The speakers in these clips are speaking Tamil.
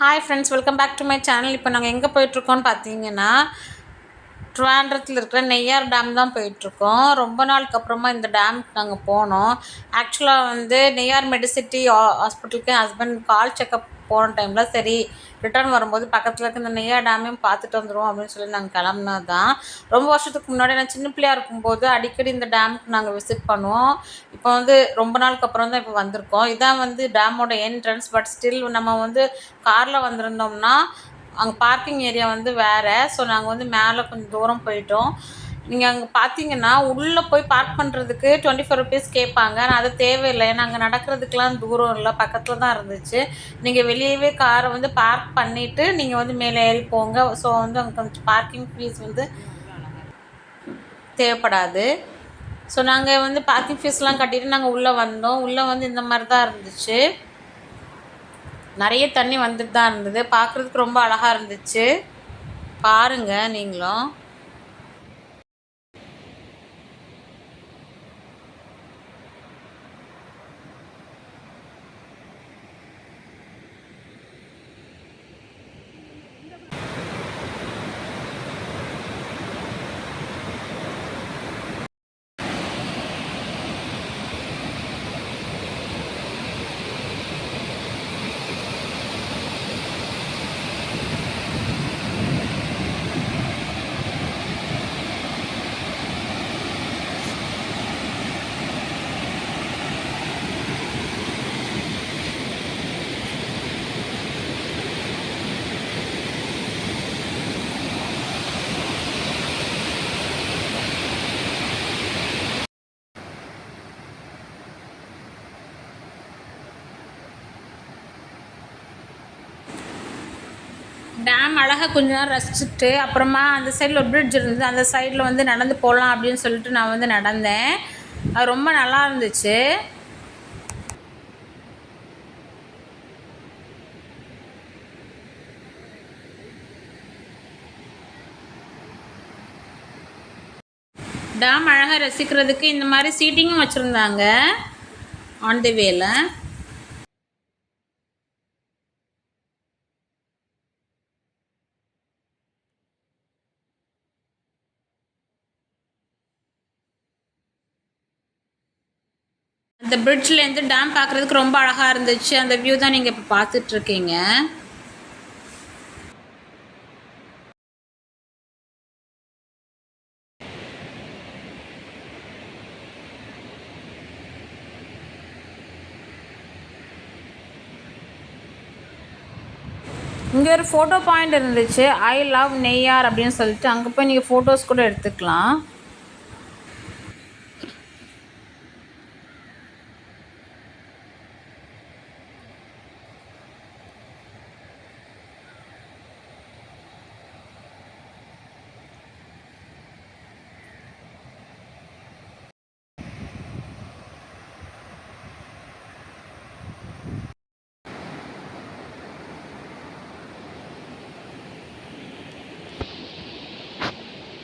Hi friends, welcome back to my channel. இப்போ நாங்கள் எங்கே போயிட்டுருக்கோன்னு பார்த்தீங்கன்னா, ட்ரிவாண்ட்ரத்தில் இருக்கிற நெய்யார் டேம் தான் போயிட்டுருக்கோம். ரொம்ப நாளுக்கு அப்புறமா இந்த டேமுக்கு நாங்கள் போனோம். ஆக்சுவலாக நெய்யார் மெடிசிட்டி ஹாஸ்பிட்டலுக்கு ஹஸ்பண்ட் கால் செக்கப் போன டைமில் சரி ரிட்டர்ன் வரும்போது பக்கத்தில் இருக்க இந்த நெய்யார் டேமையும் பார்த்துட்டு வந்துடுவோம் அப்படின்னு சொல்லி நாங்கள் கிளம்புனது தான். ரொம்ப வருஷத்துக்கு முன்னாடி நான் சின்ன பிள்ளையாக இருக்கும்போது அடிக்கடி இந்த டேமுக்கு நாங்கள் விசிட் பண்ணுவோம். இப்போ ரொம்ப நாளுக்கு அப்புறம் தான் இப்போ வந்திருக்கோம். இதான் டேமோட என்ட்ரன்ஸ். பட் ஸ்டில் நம்ம காரில் வந்திருந்தோம்னா அங்கே பார்க்கிங் ஏரியா வேறு. ஸோ நாங்கள் மேலே கொஞ்சம் தூரம் போயிட்டோம். நீங்கள் அங்கே பார்த்தீங்கன்னா உள்ளே போய் பார்க் பண்ணுறதுக்கு 24 ருபீஸ் கேட்பாங்க. ஆனால் அது தேவையில்லை, ஏன்னா அங்கே நடக்கிறதுக்கெலாம் தூரம் இல்லை, பக்கத்தில் தான் இருந்துச்சு. நீங்கள் வெளியவே காரை பார்க் பண்ணிவிட்டு நீங்கள் மேலே ஏறி போங்க. ஸோ அங்கே கொஞ்சம் பார்க்கிங் ஃபீஸ் தேவைப்படாது. ஸோ நாங்கள் பார்க்கிங் ஃபீஸ்லாம் கட்டிவிட்டு நாங்கள் உள்ளே வந்தோம். உள்ளே இந்த மாதிரி தான் இருந்துச்சு. நிறைய தண்ணி வந்துட்டு தான் இருந்தது. பார்க்குறதுக்கு ரொம்ப அழகாக இருந்துச்சு. பாருங்கள் நீங்களும். டேம் அழகாக கொஞ்ச நேரம் ரசிச்சுட்டு அப்புறமா அந்த சைடில் ஒரு பிரிட்ஜ் இருந்தது. அந்த சைடில் நடந்து போகலாம் அப்படின்னு சொல்லிட்டு நான் நடந்தேன். அது ரொம்ப நல்லா இருந்துச்சு. டேம் அழகாக ரசிக்கிறதுக்கு இந்த மாதிரி சீட்டிங்கும் வச்சுருந்தாங்க ஆன் தி வேல. அந்த பிரிட்ஜ்லேருந்து டேம் பார்க்குறதுக்கு ரொம்ப அழகாக இருந்துச்சு. அந்த வியூ தான் நீங்கள் இப்போ பார்த்துட்ருக்கீங்க. இங்கே ஒரு ஃபோட்டோ பாயிண்ட் இருந்துச்சு, ஐ லவ் நெய்யார் அப்படின்னு சொல்லிட்டு. அங்கே போய் நீங்கள் ஃபோட்டோஸ் கூட எடுத்துக்கலாம்.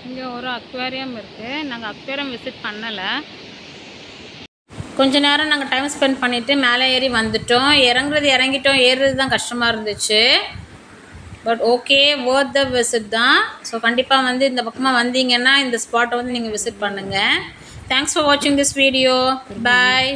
இங்கே ஒரு அக்வேரியம் இருக்குது. நாங்கள் அக்வேரியம் விசிட் பண்ணலை. கொஞ்ச நேரம் நாங்கள் டைம் ஸ்பெண்ட் பண்ணிவிட்டு மேலே ஏறி வந்துட்டோம். இறங்கிட்டோம், ஏறுறது தான் கஷ்டமாக இருந்துச்சு. But okay, Worth the visit தான். ஸோ கண்டிப்பாக இந்த பக்கமாக வந்தீங்கன்னா இந்த ஸ்பாட்டை நீங்கள் விசிட் பண்ணுங்கள். தேங்க்ஸ் ஃபார் வாட்சிங் திஸ் வீடியோ. பாய்.